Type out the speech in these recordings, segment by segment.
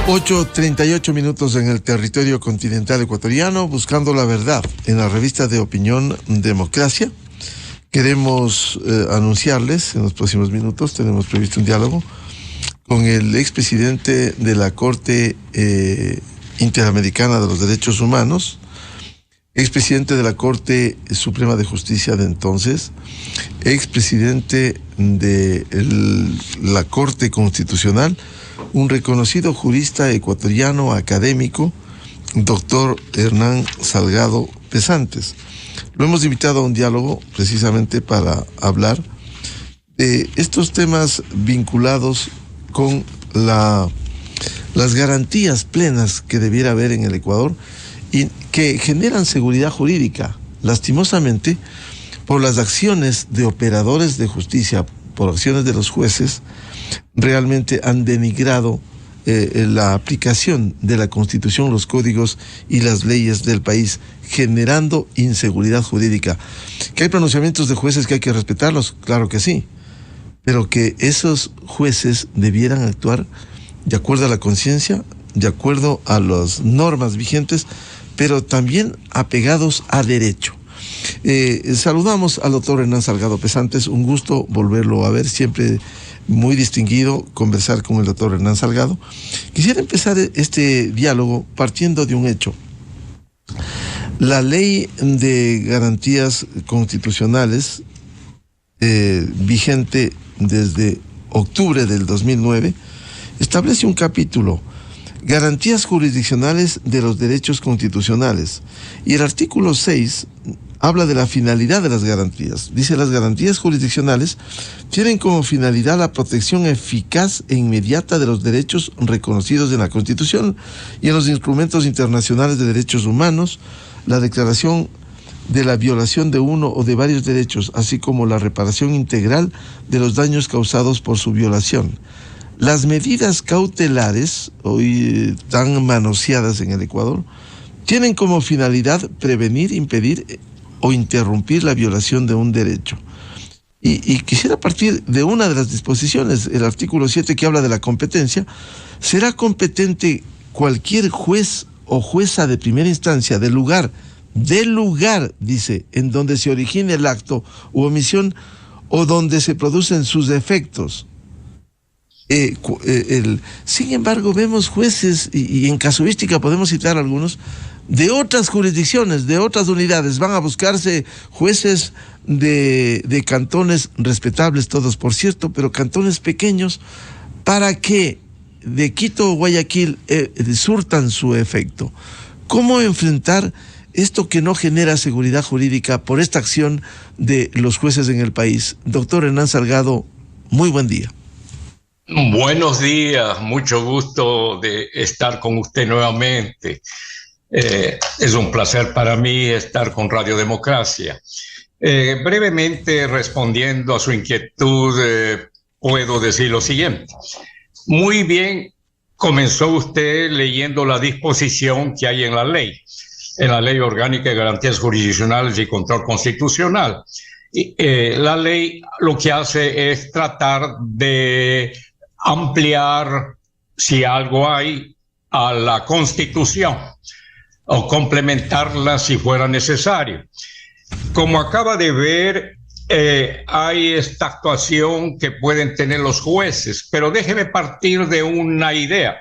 8:38 en el territorio continental ecuatoriano, buscando la verdad en la revista de opinión Democracia. Queremos anunciarles en los próximos minutos, tenemos previsto un diálogo con el expresidente de la Corte Interamericana de los Derechos Humanos, expresidente de la Corte Suprema de Justicia de entonces, expresidente de la Corte Constitucional, un reconocido jurista ecuatoriano académico, doctor Hernán Salgado Pesantes. Lo hemos invitado a un diálogo precisamente para hablar de estos temas vinculados con las garantías plenas que debiera haber en el Ecuador y que generan seguridad jurídica. Lastimosamente, por las acciones de operadores de justicia, por acciones de los jueces, realmente han denigrado la aplicación de la Constitución, los códigos y las leyes del país, generando inseguridad jurídica. ¿Que hay pronunciamientos de jueces que hay que respetarlos? Claro que sí, pero que esos jueces debieran actuar de acuerdo a la conciencia, de acuerdo a las normas vigentes, pero también apegados a derecho. Saludamos al doctor Hernán Salgado Pesantes, un gusto volverlo a ver, siempre muy distinguido conversar con el doctor Hernán Salgado. Quisiera empezar este diálogo partiendo de un hecho. La ley de garantías constitucionales, vigente desde octubre del 2009, establece un capítulo: garantías jurisdiccionales de los derechos constitucionales. Y el artículo 6 habla de la finalidad de las garantías. Dice: las garantías jurisdiccionales tienen como finalidad la protección eficaz e inmediata de los derechos reconocidos en la Constitución y en los instrumentos internacionales de derechos humanos, la declaración de la violación de uno o de varios derechos, así como la reparación integral de los daños causados por su violación. Las medidas cautelares, hoy tan manoseadas en el Ecuador, tienen como finalidad prevenir, impedir o interrumpir la violación de un derecho. Y quisiera partir de una de las disposiciones, el artículo 7, que habla de la competencia. Será competente cualquier juez o jueza de primera instancia del lugar, dice, en donde se origine el acto u omisión o donde se producen sus efectos. Sin embargo, vemos jueces, y en casuística podemos citar algunos, de otras jurisdicciones, de otras unidades. Van a buscarse jueces de cantones respetables todos, por cierto, pero cantones pequeños, para que de Quito o Guayaquil surtan su efecto. ¿Cómo enfrentar esto que no genera seguridad jurídica por esta acción de los jueces en el país? Doctor Hernán Salgado, muy buen día. Buenos días, mucho gusto de estar con usted nuevamente. Es un placer para mí estar con Radio Democracia. Brevemente respondiendo a su inquietud, puedo decir lo siguiente. Muy bien, comenzó usted leyendo la disposición que hay en la Ley Orgánica de Garantías Jurisdiccionales y Control Constitucional. La ley lo que hace es tratar de ampliar, si algo hay, a la Constitución o complementarla si fuera necesario. Como acaba de ver, hay esta actuación que pueden tener los jueces, pero déjeme partir de una idea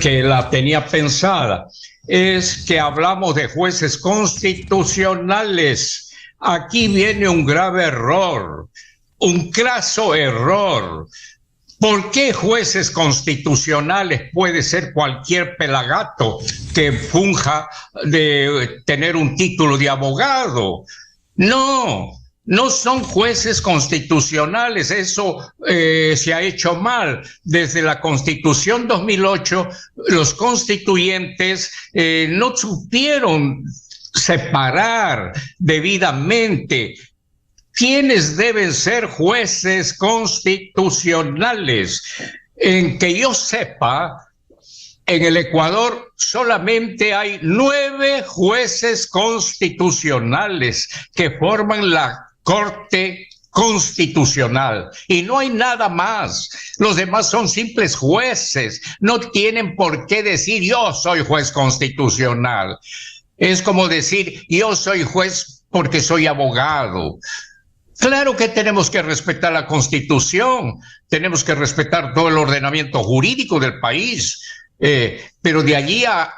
que la tenía pensada. Es que hablamos de jueces constitucionales. Aquí viene un grave error, un craso error. ¿Por qué jueces constitucionales? Puede ser cualquier pelagato que funja de tener un título de abogado. No son jueces constitucionales. Eso se ha hecho mal. Desde la Constitución 2008, los constituyentes no supieron separar debidamente ¿quiénes deben ser jueces constitucionales? En que yo sepa, en el Ecuador solamente hay 9 jueces constitucionales que forman la Corte constitucional y no hay nada más. Los demás son simples jueces, no tienen por qué decir yo soy juez constitucional. Es como decir yo soy juez porque soy abogado. Claro que tenemos que respetar la Constitución, tenemos que respetar todo el ordenamiento jurídico del país, pero de allí a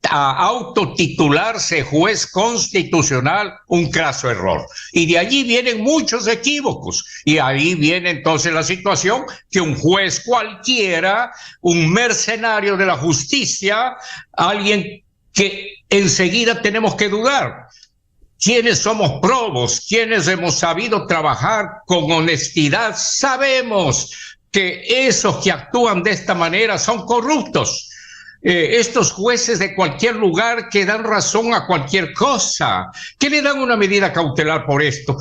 autotitularse juez constitucional, un craso error. Y de allí vienen muchos equívocos. Y ahí viene entonces la situación que un juez cualquiera, un mercenario de la justicia, alguien que enseguida tenemos que dudar. Quienes somos probos, quienes hemos sabido trabajar con honestidad, sabemos que esos que actúan de esta manera son corruptos. Estos jueces de cualquier lugar que dan razón a cualquier cosa, que le dan una medida cautelar por esto,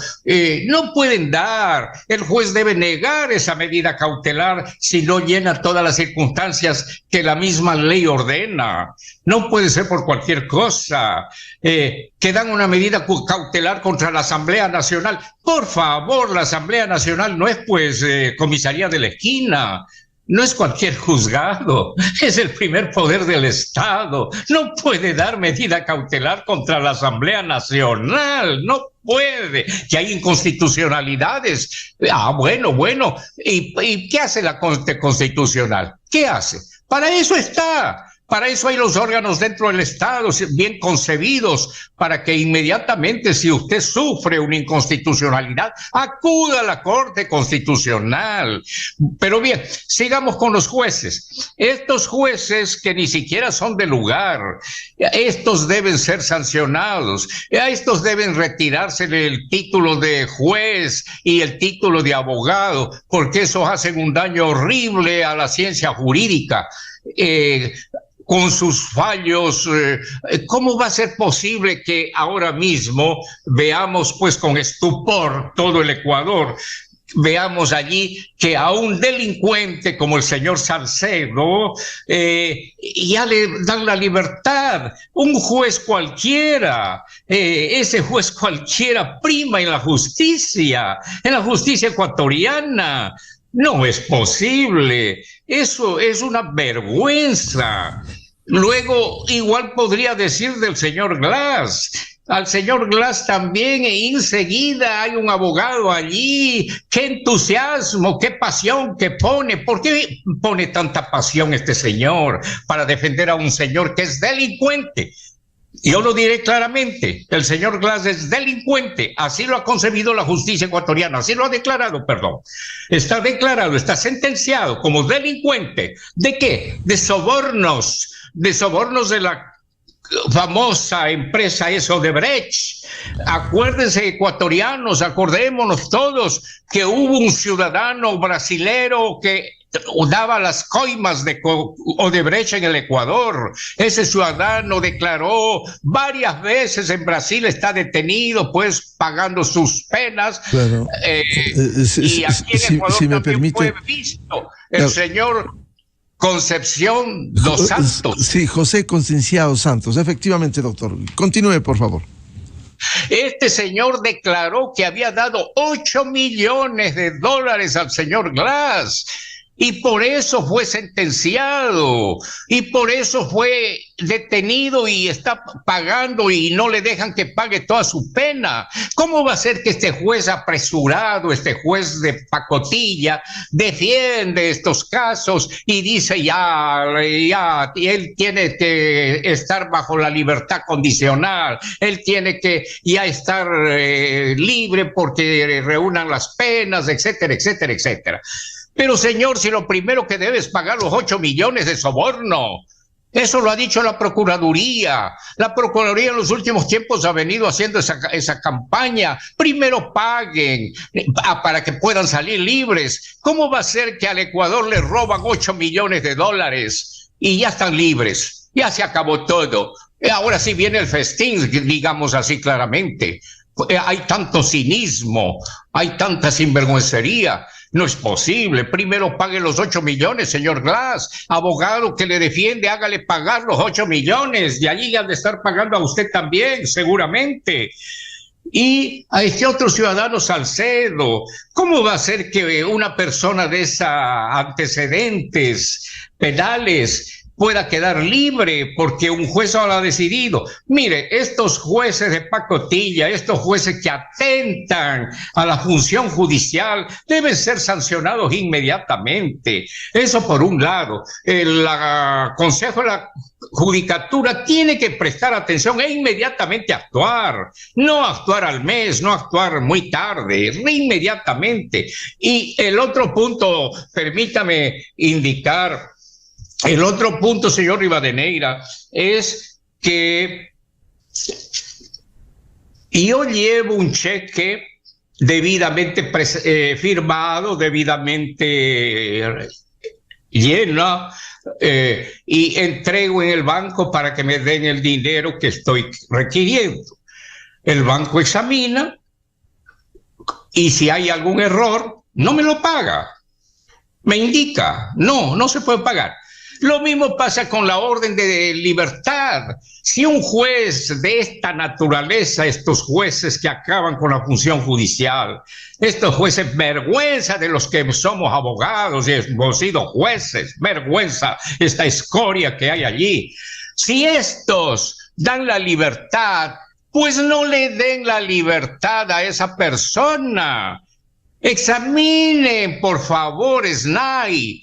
no pueden dar. El juez debe negar esa medida cautelar si no llena todas las circunstancias que la misma ley ordena. No puede ser por cualquier cosa. Que dan una medida cautelar contra la Asamblea Nacional. Por favor, la Asamblea Nacional no es pues comisaría de la esquina. No es cualquier juzgado, es el primer poder del Estado. No puede dar medida cautelar contra la Asamblea Nacional, no puede. Que hay inconstitucionalidades. Bueno. ¿Y qué hace la Corte Constitucional? ¿Qué hace? Para eso está. Para eso hay los órganos dentro del Estado bien concebidos, para que inmediatamente, si usted sufre una inconstitucionalidad, acuda a la Corte Constitucional. Pero bien, sigamos con los jueces. Estos jueces que ni siquiera son de lugar, estos deben ser sancionados, a estos deben retirarse el título de juez y el título de abogado, porque esos hacen un daño horrible a la ciencia jurídica. Con sus fallos, ¿cómo va a ser posible que ahora mismo veamos pues con estupor todo el Ecuador? Veamos allí que a un delincuente como el señor Salcedo ya le dan la libertad. Un juez cualquiera, ese juez cualquiera prima en la justicia ecuatoriana. No es posible. Eso es una vergüenza. Luego, igual podría decir del señor Glass. Al señor Glass también, enseguida hay un abogado allí. ¡Qué entusiasmo, qué pasión que pone! ¿Por qué pone tanta pasión este señor para defender a un señor que es delincuente? Yo lo diré claramente, el señor Glass es delincuente, así lo ha concebido la justicia ecuatoriana, así lo ha declarado, perdón. Está declarado, está sentenciado como delincuente. ¿De qué? De sobornos de la famosa empresa Odebrecht. Acuérdense, ecuatorianos, acordémonos todos que hubo un ciudadano brasilero que daba las coimas de Odebrecht en el Ecuador. Ese ciudadano declaró varias veces en Brasil, está detenido, pues pagando sus penas. Claro. Y aquí en Ecuador si me también permite, fue visto el señor Concepción dos Santos. Sí, José Concienciado Santos, efectivamente, doctor. Continúe, por favor. Este señor declaró que había dado $8 millones al señor Glass. Y por eso fue sentenciado, y por eso fue detenido y está pagando y no le dejan que pague toda su pena. ¿Cómo va a ser que este juez apresurado, este juez de pacotilla, defiende estos casos y dice ya, él tiene que estar bajo la libertad condicional, él tiene que ya estar libre porque reúnan las penas, etcétera, etcétera, etcétera? Pero señor, si lo primero que debe es pagar los 8 millones de soborno. Eso lo ha dicho la Procuraduría. La Procuraduría en los últimos tiempos ha venido haciendo esa campaña. Primero paguen para que puedan salir libres. ¿Cómo va a ser que al Ecuador le roban $8 millones y ya están libres? Ya se acabó todo. Ahora sí viene el festín, digamos así claramente. Hay tanto cinismo, hay tanta sinvergüencería. No es posible. Primero pague los 8 millones, señor Glass. Abogado que le defiende, hágale pagar los 8 millones. Y allí han de estar pagando a usted también, seguramente. Y a este otro ciudadano, Salcedo, ¿cómo va a ser que una persona de esos antecedentes penales pueda quedar libre porque un juez lo ha decidido? Mire, estos jueces de pacotilla, estos jueces que atentan a la función judicial, deben ser sancionados inmediatamente. Eso por un lado. El Consejo de la Judicatura tiene que prestar atención e inmediatamente actuar. No actuar al mes, no actuar muy tarde, inmediatamente. Y el otro punto, permítame indicar, el otro punto, señor Rivadeneira, es que yo llevo un cheque debidamente firmado, debidamente lleno, y entrego en el banco para que me den el dinero que estoy requiriendo. El banco examina y si hay algún error, no me lo paga. Me indica, no se puede pagar. Lo mismo pasa con la orden de libertad. Si un juez de esta naturaleza, estos jueces que acaban con la función judicial, estos jueces, vergüenza de los que somos abogados y hemos sido jueces, vergüenza esta escoria que hay allí. Si estos dan la libertad, pues no le den la libertad a esa persona. Examinen, por favor, SNAI,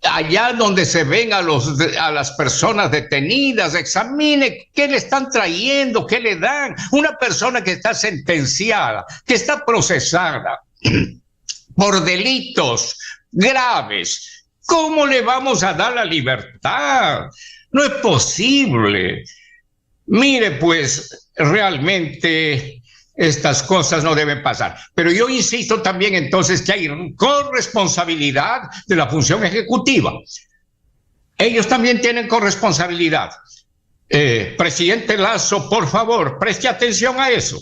allá donde se ven a las personas detenidas, examine qué le están trayendo, qué le dan. Una persona que está sentenciada, que está procesada por delitos graves, ¿cómo le vamos a dar la libertad? No es posible. Mire, pues, realmente estas cosas no deben pasar. Pero yo insisto también entonces que hay corresponsabilidad de la función ejecutiva. Ellos también tienen corresponsabilidad. Presidente Lasso, por favor, preste atención a eso.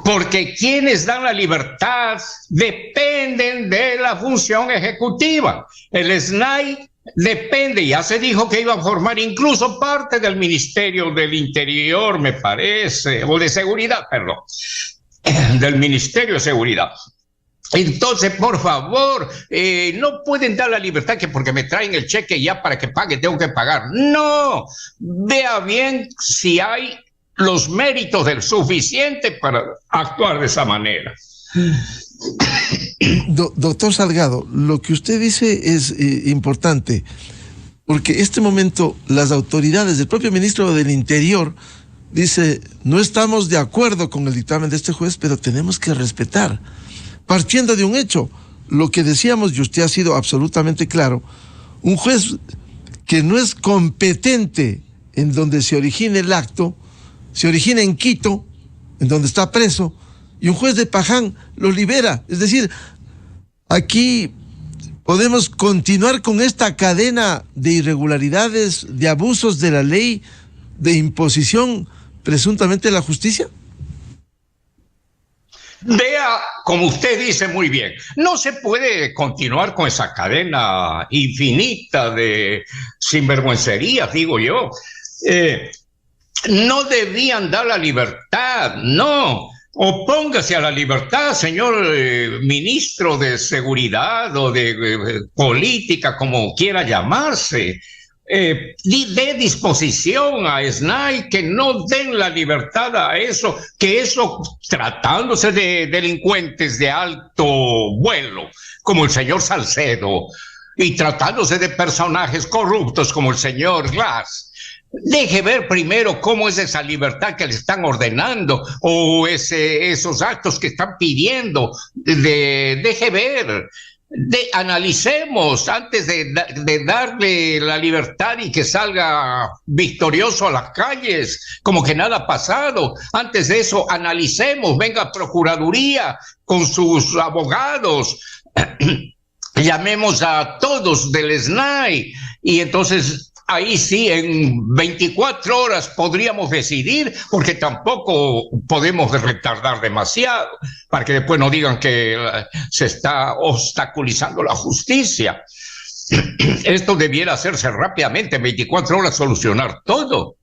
Porque quienes dan la libertad dependen de la función ejecutiva. El SNAI depende, ya se dijo que iba a formar incluso parte del Ministerio del Interior, me parece, o de Seguridad, perdón, del Ministerio de Seguridad. Entonces, por favor, no pueden dar la libertad que porque me traen el cheque ya para que pague tengo que pagar. No, vea bien si hay los méritos del suficiente para actuar de esa manera. Doctor Salgado, lo que usted dice es importante, porque en este momento las autoridades, el propio ministro del Interior dice, no estamos de acuerdo con el dictamen de este juez, pero tenemos que respetar, partiendo de un hecho, lo que decíamos, y usted ha sido absolutamente claro, un juez que no es competente en donde se origina el acto, se origina en Quito, en donde está preso, y un juez de Paján lo libera. Es decir, aquí podemos continuar con esta cadena de irregularidades, de abusos de la ley, de imposición presuntamente de la justicia. Vea, como usted dice muy bien, no se puede continuar con esa cadena infinita de sinvergüencerías, digo yo. No debían dar la libertad, no. Opóngase a la libertad, señor ministro de Seguridad o de Política, como quiera llamarse. De disposición a SNAI que no den la libertad a eso, que eso, tratándose de delincuentes de alto vuelo, como el señor Salcedo, y tratándose de personajes corruptos como el señor Glass, deje ver primero cómo es esa libertad que le están ordenando o esos actos que están pidiendo. Deje ver, analicemos antes de darle la libertad y que salga victorioso a las calles como que nada ha pasado. Antes de eso, analicemos, venga Procuraduría con sus abogados, llamemos a todos del SNAI y entonces ahí sí, en 24 horas podríamos decidir, porque tampoco podemos retardar demasiado, para que después no digan que se está obstaculizando la justicia. Esto debiera hacerse rápidamente, en 24 horas solucionar todo.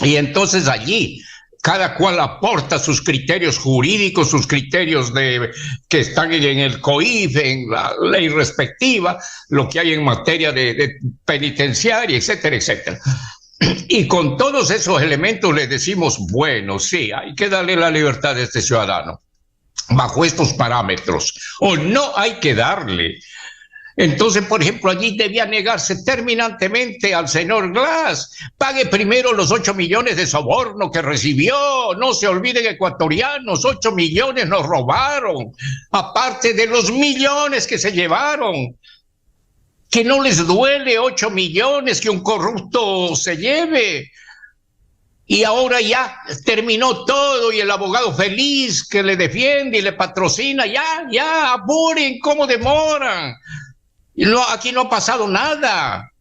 Y entonces allí cada cual aporta sus criterios jurídicos, sus criterios que están en el COIF, en la ley respectiva, lo que hay en materia de penitenciaria, etcétera, etcétera. Y con todos esos elementos le decimos, bueno, sí, hay que darle la libertad a este ciudadano bajo estos parámetros, o no hay que darle. Entonces, por ejemplo, allí debía negarse terminantemente al señor Glass. Pague primero los 8 millones de soborno que recibió. No se olviden, ecuatorianos, 8 millones nos robaron, aparte de los millones que se llevaron. Que no les duele 8 millones que un corrupto se lleve. Y ahora ya terminó todo y el abogado feliz que le defiende y le patrocina, ya, apuren, ¿cómo demoran? Aquí no ha pasado nada.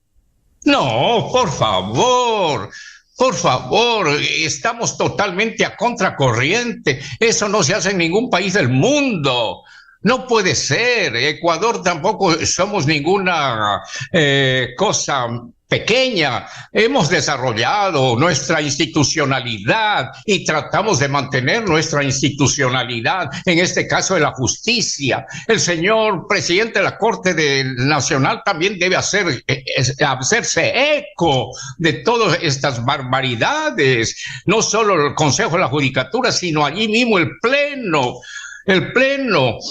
No, por favor, estamos totalmente a contracorriente. Eso no se hace en ningún país del mundo. No puede ser. Ecuador tampoco somos ninguna cosa pequeña. Hemos desarrollado nuestra institucionalidad y tratamos de mantener nuestra institucionalidad, en este caso de la justicia. El señor presidente de la Corte Nacional también debe hacerse eco de todas estas barbaridades, no solo el Consejo de la Judicatura, sino allí mismo el Pleno.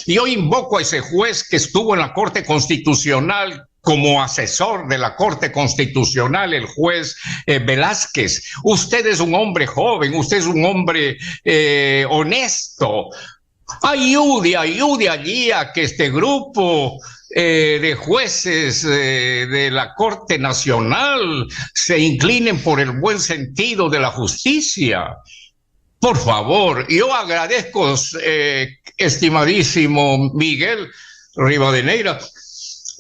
Y yo invoco a ese juez que estuvo en la Corte Constitucional como asesor de la Corte Constitucional, el juez Velázquez. Usted es un hombre joven, usted es un hombre honesto. Ayude allí a que este grupo de jueces de la Corte Nacional se inclinen por el buen sentido de la justicia. Por favor, yo agradezco, estimadísimo Miguel Rivadeneira,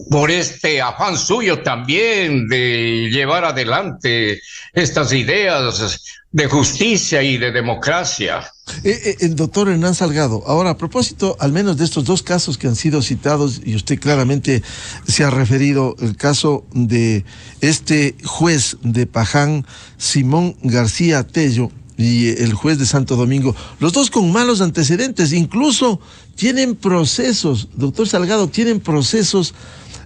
por este afán suyo también de llevar adelante estas ideas de justicia y de democracia. El doctor Hernán Salgado, ahora a propósito al menos de estos dos casos que han sido citados y usted claramente se ha referido, el caso de este juez de Paján, Simón García Tello, y el juez de Santo Domingo, los dos con malos antecedentes, incluso tienen procesos, doctor Salgado, tienen procesos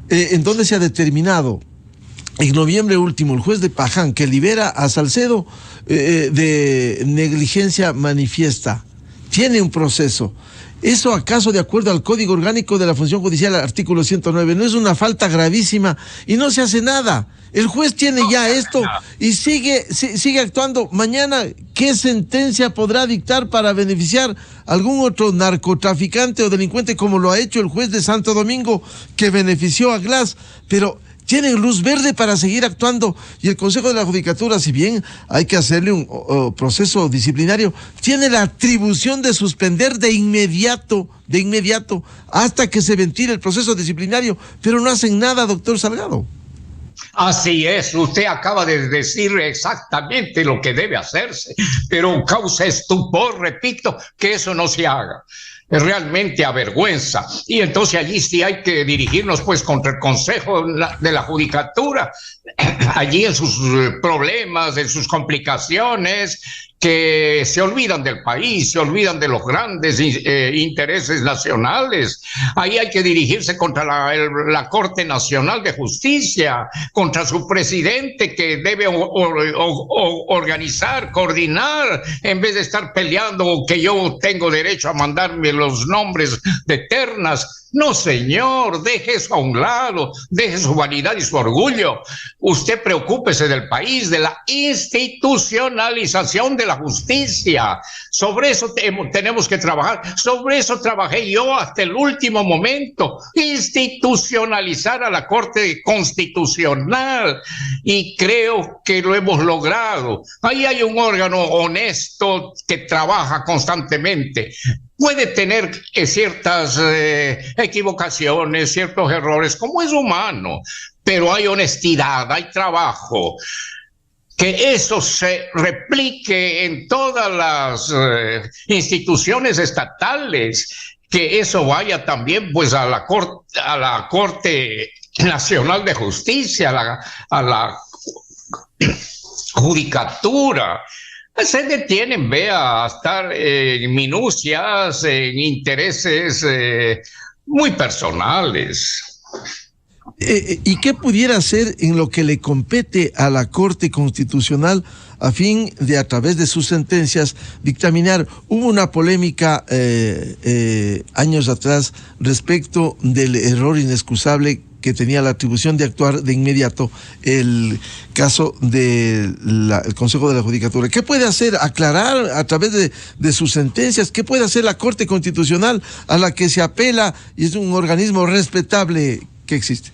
en donde se ha determinado en noviembre último el juez de Paján que libera a Salcedo de negligencia manifiesta, tiene un proceso. ¿Eso acaso, de acuerdo al Código Orgánico de la Función Judicial, artículo 109, no es una falta gravísima y no se hace nada? El juez tiene ya esto y sigue actuando. Mañana, ¿qué sentencia podrá dictar para beneficiar a algún otro narcotraficante o delincuente como lo ha hecho el juez de Santo Domingo, que benefició a Glass? Pero tienen luz verde para seguir actuando, y el Consejo de la Judicatura, si bien hay que hacerle un proceso disciplinario, tiene la atribución de suspender de inmediato hasta que se ventile el proceso disciplinario, pero no hacen nada, doctor Salgado. Así es, usted acaba de decir exactamente lo que debe hacerse, pero causa estupor, repito, que eso no se haga. Realmente avergüenza. Y entonces allí sí hay que dirigirnos pues contra el Consejo de la Judicatura, allí en sus problemas, en sus complicaciones, que se olvidan del país, se olvidan de los grandes intereses nacionales. Ahí hay que dirigirse contra la Corte Nacional de Justicia, contra su presidente, que debe organizar, coordinar, en vez de estar peleando que yo tengo derecho a mandarme los nombres de ternas. No, señor, deje eso a un lado, deje su vanidad y su orgullo. Usted preocúpese del país, de la institucionalización de la justicia. Sobre eso tenemos que trabajar. Sobre eso trabajé yo hasta el último momento. Institucionalizar a la Corte Constitucional. Y creo que lo hemos logrado. Ahí hay un órgano honesto que trabaja constantemente. Puede tener ciertas equivocaciones, ciertos errores, como es humano, pero hay honestidad, hay trabajo. Que eso se replique en todas las instituciones estatales, que eso vaya también pues a la Corte Nacional de Justicia, a la Judicatura. se detienen, vea, a estar en minucias, en intereses muy personales. ¿Y qué pudiera hacer en lo que le compete a la Corte Constitucional a fin de, a través de sus sentencias, dictaminar? Hubo una polémica años atrás respecto del error inexcusable que tenía la atribución de actuar de inmediato, el caso del Consejo de la Judicatura. ¿Qué puede hacer? Aclarar a través de sus sentencias. ¿Qué puede hacer la Corte Constitucional, a la que se apela y es un organismo respetable que existe?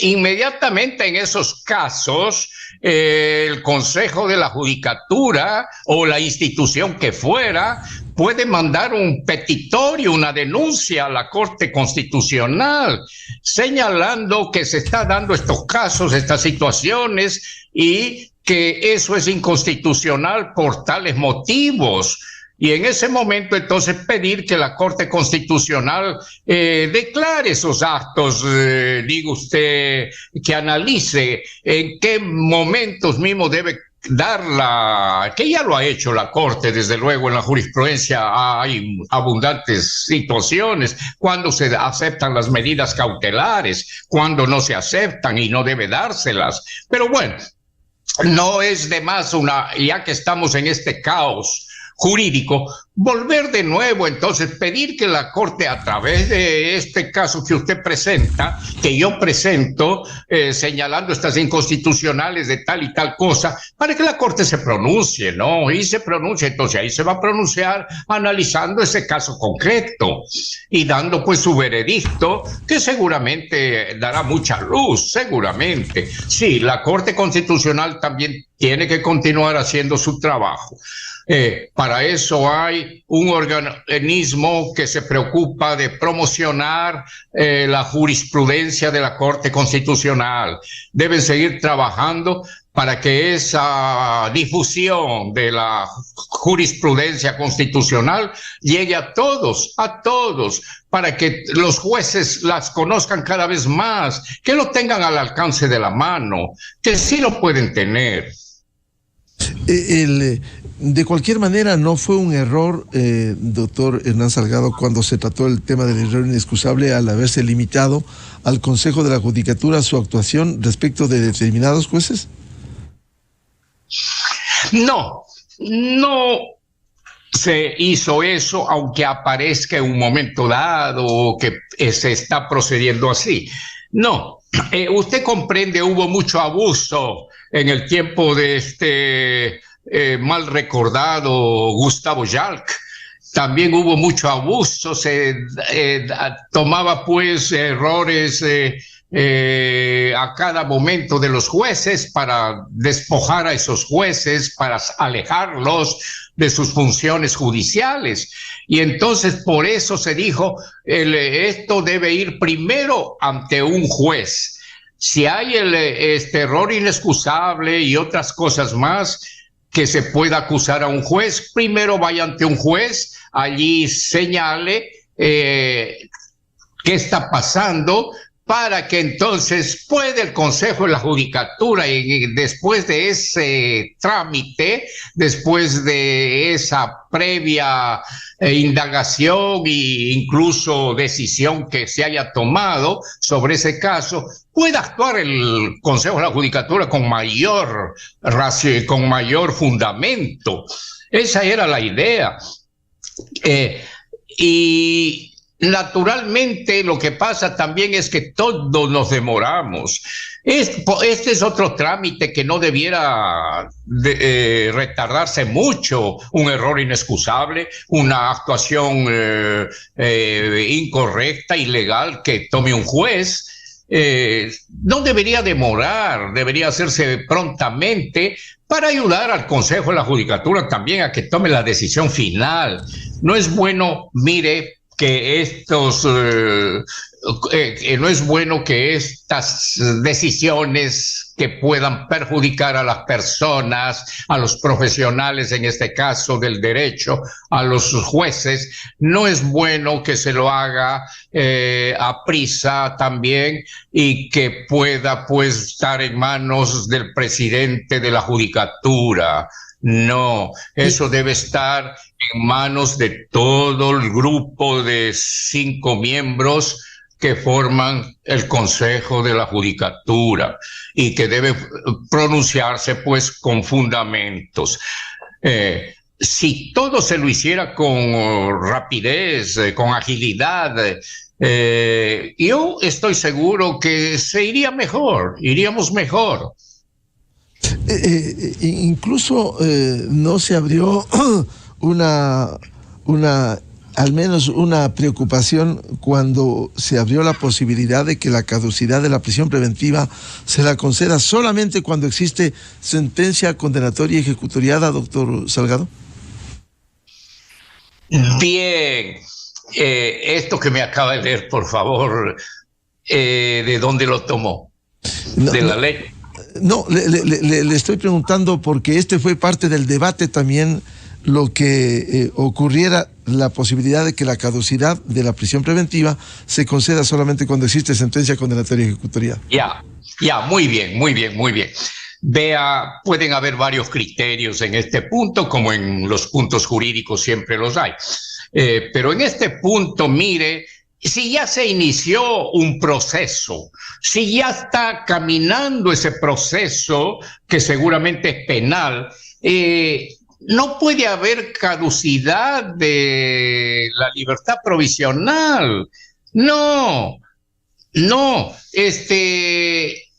Inmediatamente en esos casos, el Consejo de la Judicatura o la institución que fuera puede mandar un petitorio, una denuncia a la Corte Constitucional, señalando que se está dando estos casos, estas situaciones, y que eso es inconstitucional por tales motivos. Y en ese momento entonces pedir que la Corte Constitucional declare esos actos, diga usted, que analice en qué momentos mismo debe darla, que ya lo ha hecho la Corte, desde luego en la jurisprudencia hay abundantes situaciones, cuando se aceptan las medidas cautelares, cuando no se aceptan y no debe dárselas. Pero bueno, no es de más, ya que estamos en este caos jurídico, volver de nuevo entonces, pedir que la Corte, a través de este caso que usted presenta, que yo presento, señalando estas inconstitucionales de tal y tal cosa, para que la Corte se pronuncie, ¿no? Y se pronuncie, entonces ahí se va a pronunciar analizando ese caso concreto y dando pues su veredicto, que seguramente dará mucha luz, seguramente. Sí, la Corte Constitucional también tiene que continuar haciendo su trabajo. Para eso hay un organismo que se preocupa de promocionar la jurisprudencia de la Corte Constitucional. Deben seguir trabajando para que esa difusión de la jurisprudencia constitucional llegue a todos, para que los jueces las conozcan cada vez más, que lo tengan al alcance de la mano, que sí lo pueden tener. De cualquier manera, no fue un error, doctor Hernán Salgado, cuando se trató el tema del error inexcusable al haberse limitado al Consejo de la Judicatura su actuación respecto de determinados jueces. No se hizo eso, aunque aparezca en un momento dado que se está procediendo así. No, usted comprende, hubo mucho abuso en el tiempo de este mal recordado Gustavo Jalk. También hubo mucho abuso, se tomaba pues errores a cada momento de los jueces para despojar a esos jueces, para alejarlos de sus funciones judiciales. Y entonces por eso se dijo, esto debe ir primero ante un juez. Si hay este error inexcusable y otras cosas más que se pueda acusar a un juez, primero vaya ante un juez, allí señale qué está pasando, para que entonces pueda el Consejo de la Judicatura, y después de ese trámite, después de esa previa indagación e incluso decisión que se haya tomado sobre ese caso, pueda actuar el Consejo de la Judicatura con mayor fundamento. Esa era la idea. Y naturalmente lo que pasa también es que todos nos demoramos. Este es otro trámite que no debiera retardarse mucho. Un error inexcusable, una actuación incorrecta, ilegal que tome un juez, no debería demorar, debería hacerse prontamente para ayudar al Consejo de la Judicatura también a que tome la decisión final. No es bueno, mire, que no es bueno que estas decisiones que puedan perjudicar a las personas, a los profesionales, en este caso del derecho, a los jueces, no es bueno que se lo haga a prisa también y que pueda pues estar en manos del presidente de la judicatura. No, eso debe estar en manos de todo el grupo de 5 miembros que forman el Consejo de la Judicatura y que debe pronunciarse pues con fundamentos. Si todo se lo hiciera con rapidez, con agilidad, yo estoy seguro que se iría mejor, iríamos mejor. Incluso no se abrió al menos una preocupación cuando se abrió la posibilidad de que la caducidad de la prisión preventiva se la conceda solamente cuando existe sentencia condenatoria ejecutoriada, doctor Salgado. Bien, esto que me acaba de leer, por favor, ¿de dónde lo tomó? ¿De la ley? No, le estoy preguntando porque este fue parte del debate también, lo que ocurriera la posibilidad de que la caducidad de la prisión preventiva se conceda solamente cuando existe sentencia condenatoria ejecutoriada. Ya, muy bien. Vea, pueden haber varios criterios en este punto, como en los puntos jurídicos siempre los hay. Pero en este punto, mire, si ya se inició un proceso, si ya está caminando ese proceso, que seguramente es penal, no puede haber caducidad de la libertad provisional. No,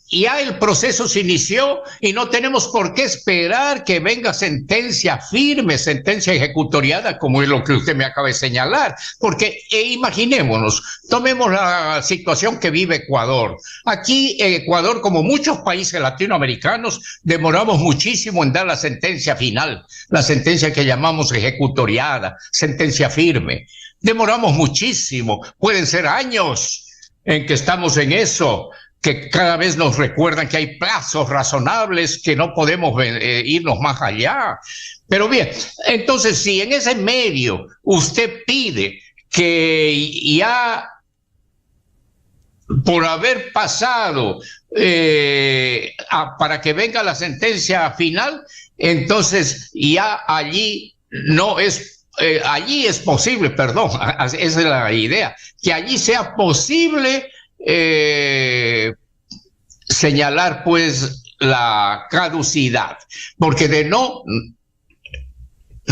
ya el proceso se inició y no tenemos por qué esperar que venga sentencia firme, sentencia ejecutoriada, como es lo que usted me acaba de señalar. Porque imaginémonos, tomemos la situación que vive Ecuador. Aquí Ecuador, como muchos países latinoamericanos, demoramos muchísimo en dar la sentencia final, la sentencia que llamamos ejecutoriada, sentencia firme. Demoramos muchísimo, pueden ser años en que estamos en eso, que cada vez nos recuerdan que hay plazos razonables, que no podemos irnos más allá. Pero bien, entonces si en ese medio usted pide que ya por haber pasado para que venga la sentencia final, entonces ya allí no es... allí es posible, perdón, esa es la idea, que allí sea posible señalar pues la caducidad, porque de no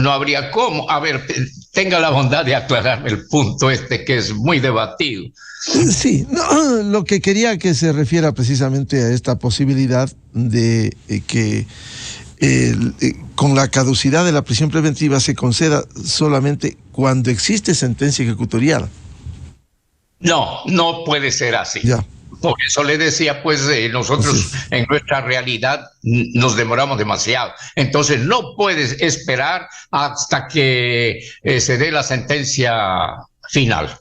habría cómo. A ver, tenga la bondad de aclararme el punto que es muy debatido. Sí, no, lo que quería que se refiera precisamente a esta posibilidad de que con la caducidad de la prisión preventiva se conceda solamente cuando existe sentencia ejecutoriada. No puede ser así. Ya. Por eso le decía, pues nosotros en nuestra realidad nos demoramos demasiado. Entonces no puedes esperar hasta que se dé la sentencia final.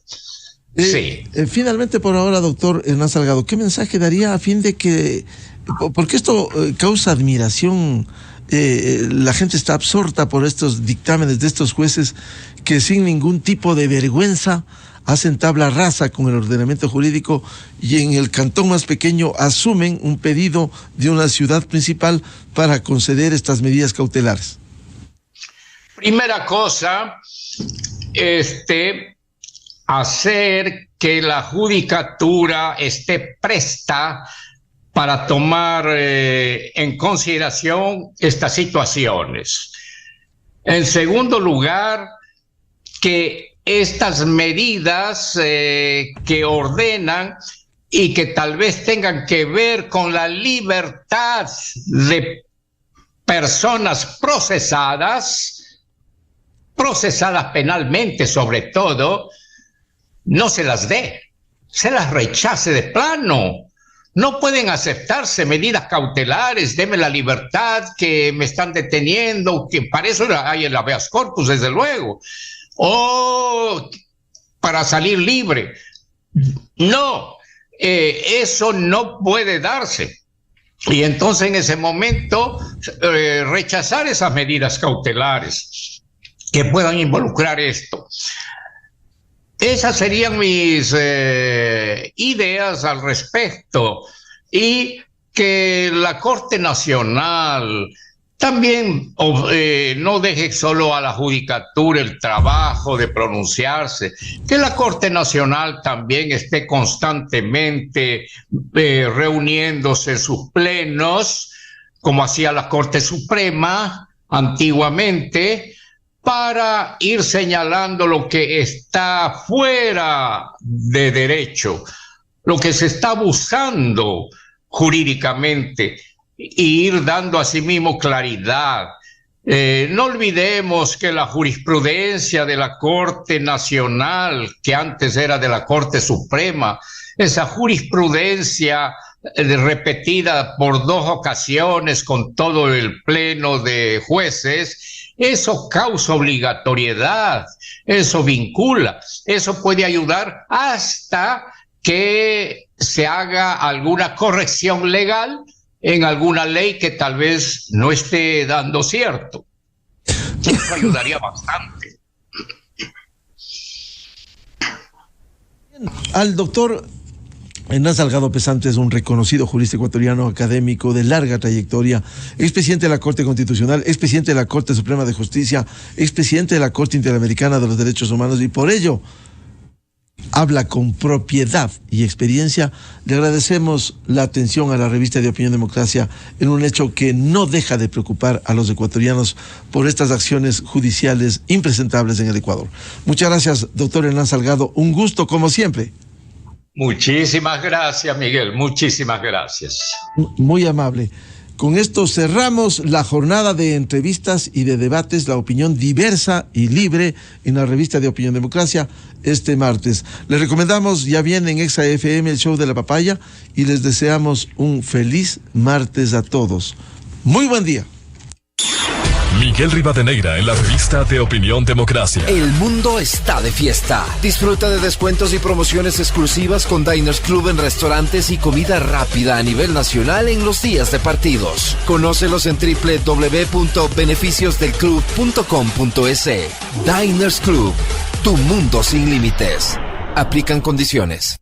Sí. Finalmente, por ahora, doctor Hernán Salgado, ¿qué mensaje daría a fin de que, porque esto causa admiración, la gente está absorta por estos dictámenes de estos jueces que sin ningún tipo de vergüenza hacen tabla rasa con el ordenamiento jurídico y en el cantón más pequeño asumen un pedido de una ciudad principal para conceder estas medidas cautelares? Primera cosa, hacer que la judicatura esté presta para tomar en consideración estas situaciones. En segundo lugar, que estas medidas que ordenan y que tal vez tengan que ver con la libertad de personas procesadas penalmente sobre todo, no se las dé, se las rechace de plano. No pueden aceptarse medidas cautelares, deme la libertad, que me están deteniendo, que para eso hay el habeas corpus, desde luego. O para salir libre. No, eso no puede darse. Y entonces en ese momento rechazar esas medidas cautelares que puedan involucrar esto. Esas serían mis ideas al respecto. Y que la Corte Nacional también no deje solo a la judicatura el trabajo de pronunciarse, que la Corte Nacional también esté constantemente reuniéndose en sus plenos, como hacía la Corte Suprema antiguamente, para ir señalando lo que está fuera de derecho, lo que se está abusando jurídicamente, y ir dando asimismo claridad. No olvidemos que la jurisprudencia de la Corte Nacional, que antes era de la Corte Suprema, esa jurisprudencia repetida por 2 ocasiones con todo el pleno de jueces, eso causa obligatoriedad, eso vincula, eso puede ayudar hasta que se haga alguna corrección legal en alguna ley que tal vez no esté dando cierto. Eso ayudaría bastante. Al doctor Hernán Salgado Pesante es un reconocido jurista ecuatoriano, académico de larga trayectoria, expresidente de la Corte Constitucional, expresidente de la Corte Suprema de Justicia, expresidente de la Corte Interamericana de los Derechos Humanos, y por ello habla con propiedad y experiencia. Le agradecemos la atención a la revista de Opinión Democracia en un hecho que no deja de preocupar a los ecuatorianos por estas acciones judiciales impresentables en el Ecuador. Muchas gracias, doctor Hernán Salgado. Un gusto, como siempre. Muchísimas gracias, Miguel. Muchísimas gracias. Muy amable. Con esto cerramos la jornada de entrevistas y de debates, la opinión diversa y libre en la revista de Opinión Democracia este martes. Les recomendamos, ya viene en Exa FM el show de la papaya, y les deseamos un feliz martes a todos. Muy buen día. Miguel Rivadeneira en la revista de Opinión Democracia. El mundo está de fiesta. Disfruta de descuentos y promociones exclusivas con Diners Club en restaurantes y comida rápida a nivel nacional en los días de partidos. Conócelos en www.beneficiosdelclub.com.es. Diners Club, tu mundo sin límites. Aplican condiciones.